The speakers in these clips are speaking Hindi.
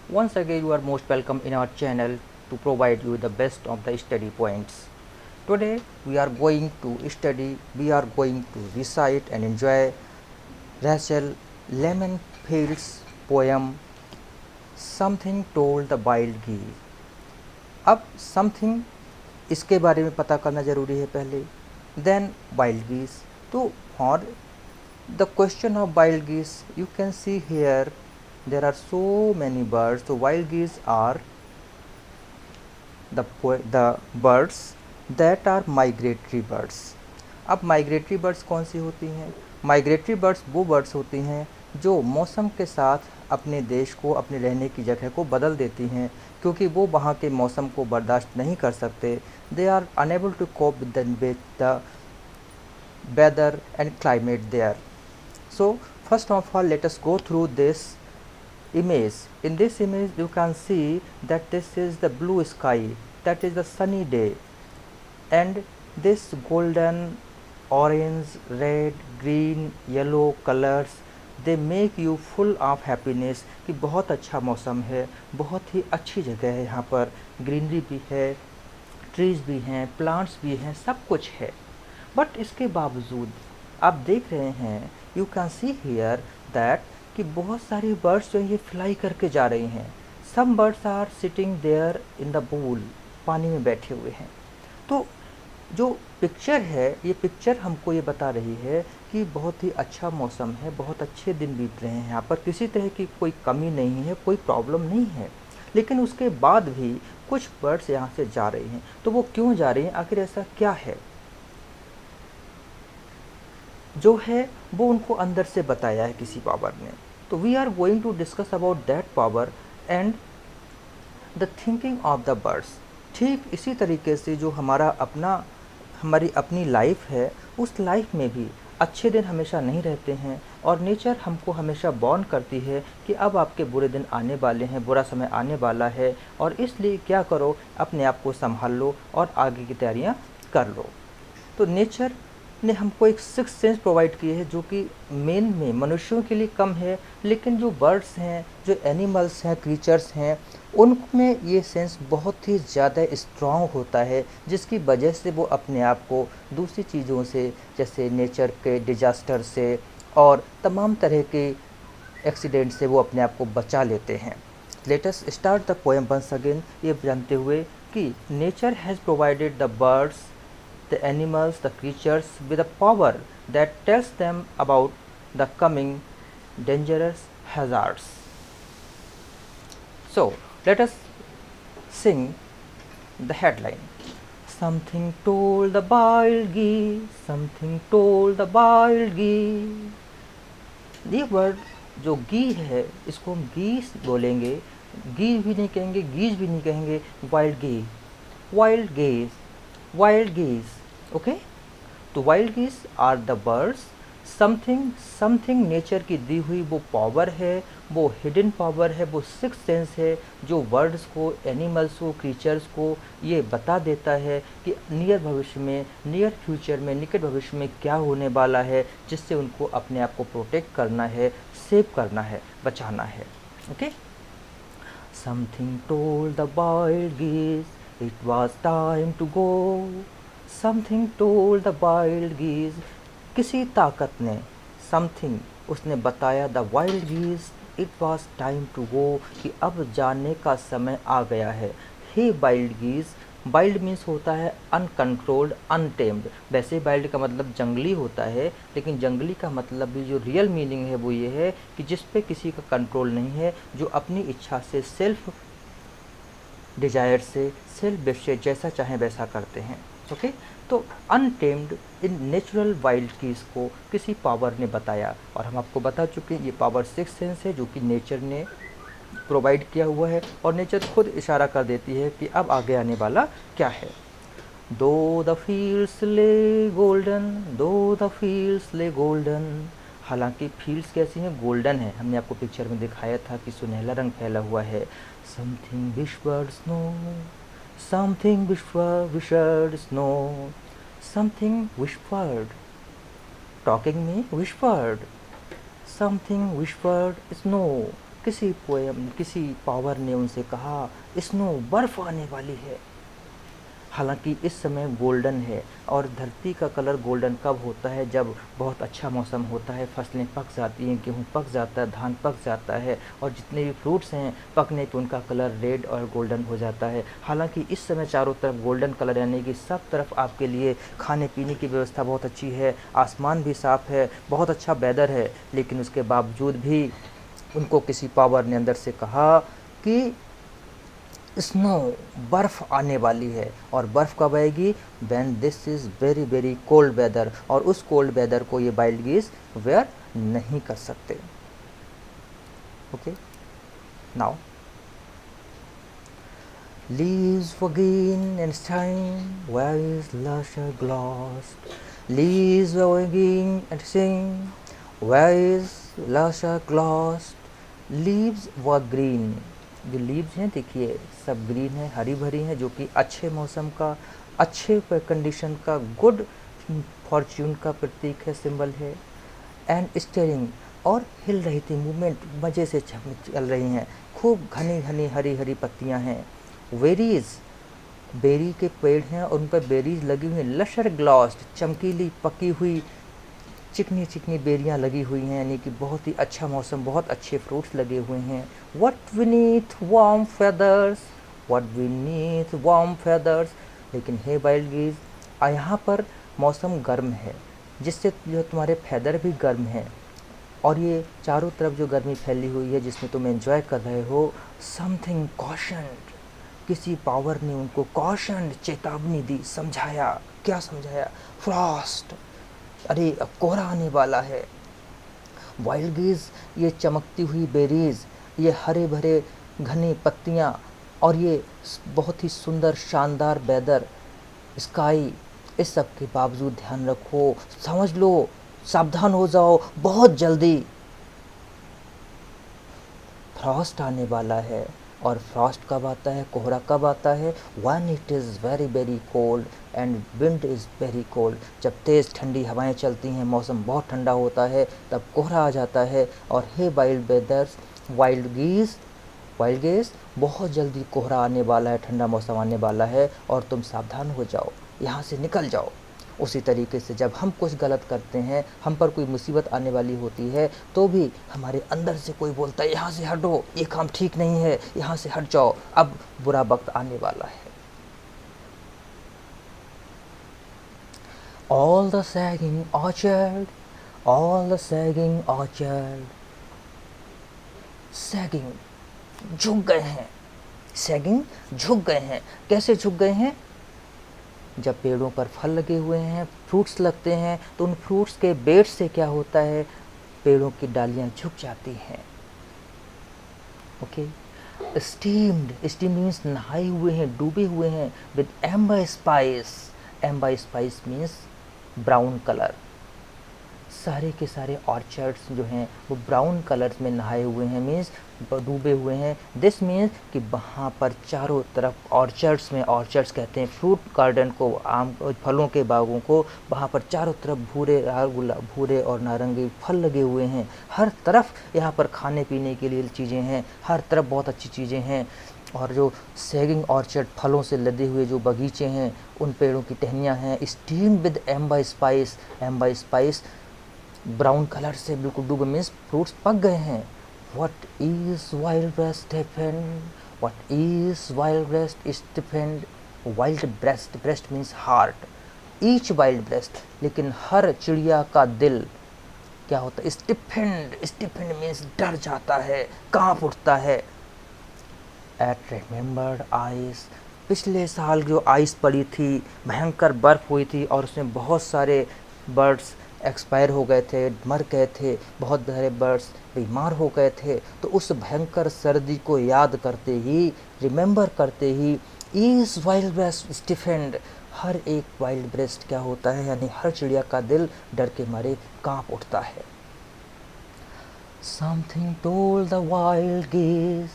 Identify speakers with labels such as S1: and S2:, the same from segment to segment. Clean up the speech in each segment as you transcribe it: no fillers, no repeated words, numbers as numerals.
S1: Once again, you are most welcome in our channel to provide you the best of the study points. Today, we are going to recite and enjoy Rachel Lemonfield's poem Something Told the Wild Geese. अब समथिंग इसके बारे में पता करना ज़रूरी है पहले, देन वाइल्ड गीस. तो for the question of wild geese you can see here there are so many birds. तो wild geese are the birds that are migratory birds. अब माइग्रेटरी बर्ड्स कौन सी होती हैं? माइग्रेटरी बर्ड्स वो बर्ड्स होती हैं जो मौसम के साथ अपने देश को, अपने रहने की जगह को बदल देती हैं, क्योंकि वो वहाँ के मौसम को बर्दाश्त नहीं कर सकते. They are unable to cope with the weather and climate there. So first of all, let us go through this image. In this image you can see that this is the blue sky, that is the sunny day, and this golden, orange, red, green, yellow colors they make you full of happiness कि बहुत अच्छा मौसम है, बहुत ही अच्छी जगह है, यहाँ पर ग्रीनरी भी है, ट्रीज भी हैं, प्लांट्स भी हैं, सब कुछ है. बट इसके बावजूद आप देख रहे हैं, you can see here that कि बहुत सारी बर्ड्स जो ये फ्लाई करके जा रही हैं. Some birds are sitting there in the pool, पानी में बैठे हुए हैं. तो जो पिक्चर है, ये पिक्चर हमको ये बता रही है कि बहुत ही अच्छा मौसम है, बहुत अच्छे दिन बीत रहे हैं, यहाँ पर किसी तरह की कोई कमी नहीं है, कोई प्रॉब्लम नहीं है. लेकिन उसके बाद भी कुछ बर्ड्स यहाँ से जा रही हैं. तो वो क्यों जा रही हैं, आखिर ऐसा क्या है जो है वो उनको अंदर से बताया है किसी पावर ने. तो we are going to discuss about that power and the thinking of the birds. ठीक इसी तरीके से जो हमारी अपनी लाइफ है, उस लाइफ में भी अच्छे दिन हमेशा नहीं रहते हैं, और नेचर हमको हमेशा वार्न करती है कि अब आपके बुरे दिन आने वाले हैं, बुरा समय आने वाला है, और इसलिए क्या करो, अपने आप को संभाल लो और आगे की तैयारियां कर लो. तो नेचर ने हमको एक सिक्स सेंस प्रोवाइड किए है जो कि मेन में मनुष्यों के लिए कम है, लेकिन जो बर्ड्स हैं, जो एनिमल्स हैं, क्रीचर्स हैं, उनमें ये सेंस बहुत ही ज़्यादा स्ट्रॉन्ग होता है, जिसकी वजह से वो अपने आप को दूसरी चीज़ों से, जैसे नेचर के डिजास्टर से और तमाम तरह के एक्सीडेंट से वो अपने आप को बचा लेते हैं. Let us start the poem once again, ये जानते हुए कि nature has provided the birds, the animals, the creatures with a power that tells them about the coming dangerous hazards. So let us sing the headline. Something told the wild geese, something told the wild geese. ये वर्ड जो गी है, इसको हम गीस बोलेंगे, गी भी नहीं कहेंगे, गीज भी नहीं कहेंगे, wild geese, wild geese, wild geese. Okay, तो wild geese are the birds. Something nature की दी हुई वो पावर है, वो हिडन पावर है, वो सिक्स सेंस है जो बर्ड्स को, एनिमल्स को, क्रीचर्स को ये बता देता है कि नियर भविष्य में, नियर फ्यूचर में, निकट भविष्य में क्या होने वाला है, जिससे उनको अपने आप को प्रोटेक्ट करना है, सेव करना है, बचाना है. Okay, something told the wild geese, it was time to go. Something told the wild geese, किसी ताकत ने, समथिंग उसने बताया the wild geese, it was time to go, कि अब जाने का समय आ गया है. हे वाइल्ड गीज, वाइल्ड मीन्स होता है अनकंट्रोल्ड, अनटेम्ड. वैसे वाइल्ड का मतलब जंगली होता है, लेकिन जंगली का मतलब भी जो रियल मीनिंग है वो ये है कि जिस पे किसी का कंट्रोल नहीं है, जो अपनी इच्छा से, सेल्फ डिजायर से, सेल्फ विश से जैसा चाहें वैसा करते हैं. ओके, तो untamed in natural wild keys को किसी पावर ने बताया, और हम आपको बता चुके हैं ये पावर सिक्स सेंस है जो कि नेचर ने प्रोवाइड किया हुआ है, और नेचर खुद इशारा कर देती है कि अब आगे आने वाला क्या है. दो द फील्ड्स ले गोल्डन, दो द फील्ड्स ले गोल्डन. हालांकि फील्ड्स कैसी हैं, गोल्डन है. हमने आपको पिक्चर में दिखाया था कि सुनहला रंग फैला हुआ है. Something whispered snow, something whispered snow, something whispered, talking me whispered, something whispered snow. किसी पोएम, किसी पावर ने उनसे कहा स्नो, बर्फ़ आने वाली है। हालांकि इस समय गोल्डन है, और धरती का कलर गोल्डन कब होता है? जब बहुत अच्छा मौसम होता है, फसलें पक जाती हैं, गेहूँ पक जाता है, धान पक जाता है, और जितने भी फ्रूट्स हैं पकने पे उनका कलर रेड और गोल्डन हो जाता है। हालांकि इस समय चारों तरफ गोल्डन कलर, यानी कि सब तरफ आपके लिए खाने पीने की व्यवस्था बहुत अच्छी है, आसमान भी साफ़ है, बहुत अच्छा वेदर है, लेकिन उसके बावजूद भी उनको किसी पावर ने अंदर से कहा कि स्नो, बर्फ़ आने वाली है। और बर्फ़ कब आएगी? When this is very very cold weather. और उस कोल्ड वेदर को ये वाइल्ड गीज़ वेयर नहीं कर सकते। Okay, now leaves were green and shine, where is lusher glossed? Leaves were green and sing, where is lusher glossed? Leaves were green, जो लीव्स हैं देखिए सब ग्रीन है, हरी भरी हैं, जो कि अच्छे मौसम का, अच्छे कंडीशन का, गुड फॉर्च्यून का प्रतीक है, सिंबल है। एंड स्टेरिंग, और हिल रही थी, मूवमेंट मज़े से चल रही हैं, खूब घनी घनी हरी हरी पत्तियां हैं। वेरीज, बेरी के पेड़ हैं और उन पर बेरीज लगी हुई हैं। लशर ग्लॉस्ड, चमकीली पकी हुई चिकनी चिकनी बेरियां लगी हुई हैं, यानी कि बहुत ही अच्छा मौसम, बहुत अच्छे फ्रूट्स लगे हुए हैं। What Vineeth warm feathers, what Vineeth warm feathers. लेकिन हे वाइल्ड गीज, यहाँ पर मौसम गर्म है, जिससे जो तुम्हारे फैदर भी गर्म हैं, और ये चारों तरफ जो गर्मी फैली हुई है जिसमें तुम एंजॉय कर रहे हो। समथिंग कॉशन्ड, किसी पावर ने उनको कॉशन्ड, चेतावनी दी, समझाया। क्या समझाया? फ्रॉस्ट, अरे अब कोहरा आने वाला है। वाइल्ड गीज, ये चमकती हुई बेरीज, ये हरे भरे घनी पत्तियाँ, और ये बहुत ही सुंदर शानदार वेदर, स्काई, इस सब के बावजूद ध्यान रखो, समझ लो, सावधान हो जाओ, बहुत जल्दी फ्रॉस्ट आने वाला है। और फ्रॉस्ट कब आता है, कोहरा कब आता है? One it is very very cold and wind is very cold. जब तेज़ ठंडी हवाएं चलती हैं, मौसम बहुत ठंडा होता है, तब कोहरा आ जाता है। और हे वाइल्ड वेदर्स, वाइल्ड गीज, वाइल्ड गीज, बहुत जल्दी कोहरा आने वाला है, ठंडा मौसम आने वाला है, और तुम सावधान हो जाओ, यहाँ से निकल जाओ। उसी तरीके से जब हम कुछ गलत करते हैं, हम पर कोई मुसीबत आने वाली होती है, तो भी हमारे अंदर से कोई बोलता है यहाँ से हटो, ये काम ठीक नहीं है, यहाँ से हट जाओ, अब बुरा वक्त आने वाला है। All the sagging orchard, all the sagging orchard, sagging, झुक गए हैं, सैगिंग, झुक गए हैं। कैसे झुक गए हैं? जब पेड़ों पर फल लगे हुए हैं, फ्रूट्स लगते हैं, तो उन फ्रूट्स के बेट से क्या होता है? पेड़ों की डालियां झुक जाती हैं। ओके, स्टीम्ड, स्टीम मीन्स नहाए हुए हैं, डूबे हुए हैं, with amber spice, amber spice means brown colour. सारे के सारे ऑर्चर्ड्स जो हैं वो ब्राउन कलर्स में नहाए हुए हैं, मीन्स डूबे हुए हैं। दिस मीन्स कि वहाँ पर चारों तरफ ऑर्चर्ड्स में, ऑर्चर्ड्स कहते हैं फ्रूट गार्डन को, आम फलों के बागों को, वहाँ पर चारों तरफ भूरे और नारंगी फल लगे हुए हैं। हर तरफ यहाँ पर खाने पीने के लिए चीज़ें हैं, हर तरफ बहुत अच्छी चीज़ें हैं। और जो सैगिंग ऑर्चर्ड, फलों से लदे हुए जो बगीचे हैं, उन पेड़ों की टहनियाँ हैं, steam with amber spice, amber spice brown colour से बिल्कुल डूबे, मीन्स फ्रूट्स पक गए हैं। What is wild breast defend? What is wild breast is defend? Wild breast, breast means heart. Each wild breast, लेकिन हर चिड़िया का दिल क्या होता है? स्टिफेंड, स्टिफेंड मीन्स डर जाता है, कांप उठता है। एट रिमेंबर्ड आइस, पिछले साल जो आइस पड़ी थी, भयंकर बर्फ़ हुई थी, और उसमें बहुत सारे बर्ड्स एक्सपायर हो गए थे, मर गए थे, बहुत सारे बर्ड्स बीमार हो गए थे। तो उस भयंकर सर्दी को याद करते ही, रिमेंबर करते ही, ईज वाइल्ड ब्रेस्ट स्टिफेंड, हर एक वाइल्ड ब्रेस्ट क्या होता है, यानी हर चिड़िया का दिल डर के मारे कांप उठता है। Something told the wild geese,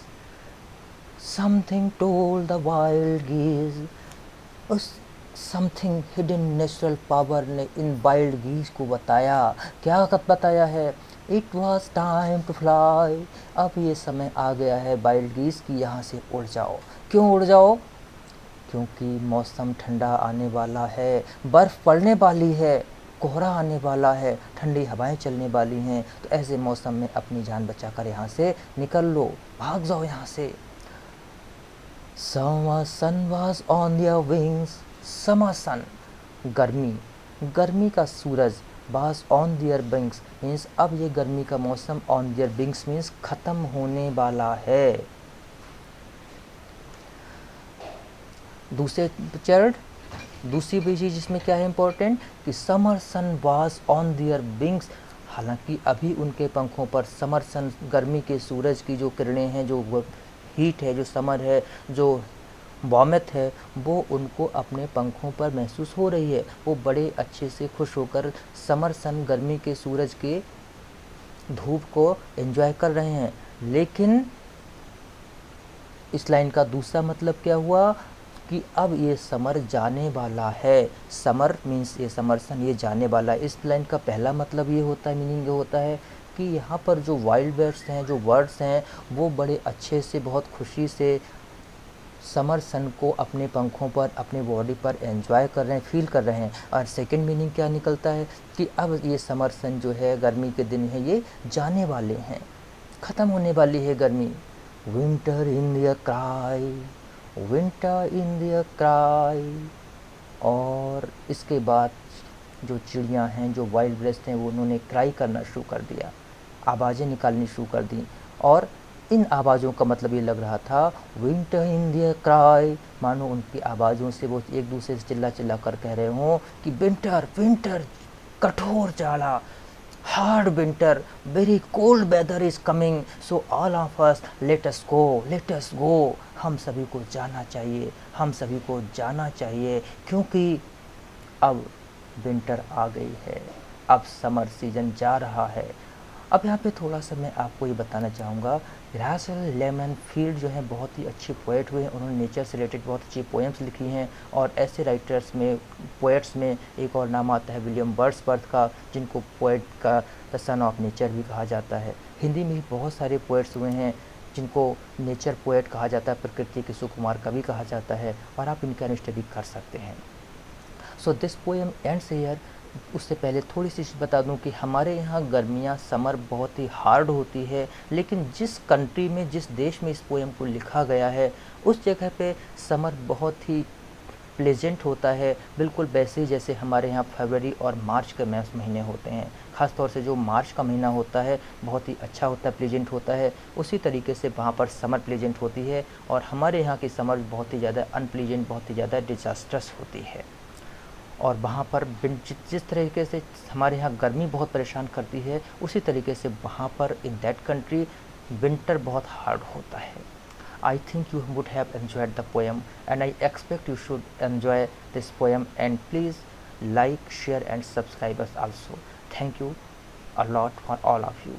S1: something told the wild geese, उस समथिंग हिडन नेचुरल पावर ने इन वाइल्ड गीज को बताया। क्या बताया है? It was time to fly. अब ये समय आ गया है वाइल्ड गीस की यहाँ से उड़ जाओ। क्यों उड़ जाओ? क्योंकि मौसम ठंडा आने वाला है, बर्फ़ पड़ने वाली है, कोहरा आने वाला है, ठंडी हवाएं चलने वाली हैं। तो ऐसे मौसम में अपनी जान बचाकर यहाँ से निकल लो, भाग जाओ यहाँ से। Summer sun was on their wings. Summer sun, गर्मी, गर्मी का सूरज was on their wings means अब ये गर्मी का मौसम on their wings मीन्स ख़त्म होने वाला है। दूसरी भी चीज़ इसमें क्या है इम्पोर्टेंट कि summer sun was on their wings, हालांकि अभी उनके पंखों पर समर सन, गर्मी के सूरज की जो किरणें हैं, जो हीट है, जो समर है, जो वार्मथ है, वो उनको अपने पंखों पर महसूस हो रही है। वो बड़े अच्छे से खुश होकर समर सन, गर्मी के सूरज के धूप को एंजॉय कर रहे हैं। लेकिन इस लाइन का दूसरा मतलब क्या हुआ कि अब ये समर जाने वाला है। समर मीन्स ये समर सन, ये जाने वाला है। इस लाइन का पहला मतलब ये होता है, मीनिंग ये होता है कि यहाँ पर जो वाइल्ड बर्ड्स हैं, जो वर्ड्स हैं, वो बड़े अच्छे से, बहुत खुशी से समर सन को अपने पंखों पर, अपने बॉडी पर एंजॉय कर रहे हैं, फील कर रहे हैं। और सेकंड मीनिंग क्या निकलता है कि अब ये समर सन जो है, गर्मी के दिन है, ये जाने वाले हैं, ख़त्म होने वाली है गर्मी। Winter in the cry, winter in the cry. और इसके बाद जो चिड़ियाँ हैं, जो वाइल्ड बर्ड्स हैं, वो उन्होंने क्राई करना शुरू कर दिया, आवाज़ें निकालनी शुरू कर दी। और इन आवाज़ों का मतलब ये लग रहा था विंटर इन द क्राई, मानो उनकी आवाज़ों से वो एक दूसरे से चिल्ला चिल्ला कर कह रहे हों कि विंटर, विंटर, कठोर जाड़ा, hard winter, very cold weather is coming, so all of us let us go, let us go. हम सभी को जाना चाहिए, हम सभी को जाना चाहिए, क्योंकि अब विंटर आ गई है, अब समर सीजन जा रहा है। अब यहाँ पे थोड़ा सा मैं आपको ये बताना चाहूँगा, रैसल लेमन फील्ड जो है बहुत ही अच्छे पोएट हुए हैं। उन्होंने नेचर से रिलेटेड बहुत अच्छी पोएम्स लिखी हैं। और ऐसे राइटर्स में, पोएट्स में एक और नाम आता है विलियम वर्ड्सवर्थ का, जिनको पोएट का द सन ऑफ नेचर भी कहा जाता है। हिंदी में बहुत सारे पोएट्स हुए हैं जिनको नेचर पोएट कहा जाता है, प्रकृति के सुकुमार कवि कहा जाता है, और आप इनका स्टडी कर सकते हैं। So this poem ends here. उससे पहले थोड़ी सी बता दूं कि हमारे यहाँ गर्मियाँ, समर बहुत ही हार्ड होती है, लेकिन जिस कंट्री में, जिस देश में इस पोएम को लिखा गया है, उस जगह पे समर बहुत ही प्लेजेंट होता है, बिल्कुल वैसे ही जैसे हमारे यहाँ फरवरी और मार्च के महीने होते हैं। ख़ास तौर से जो मार्च का महीना होता है बहुत ही अच्छा होता है, प्लेजेंट होता है, उसी तरीके से वहाँ पर समर प्लेजेंट होती है। और हमारे यहाँ की समर बहुत ही ज़्यादा अनप्लीजेंट, बहुत ही ज़्यादा डिजास्टर्स होती है। और वहाँ पर जिस तरीके से हमारे यहाँ गर्मी बहुत परेशान करती है, उसी तरीके से वहाँ पर इन दैट कंट्री विंटर बहुत हार्ड होता है। I think you would have enjoyed the poem and I expect you should enjoy this poem and please like, share and subscribe us also. Thank you a lot for all of you.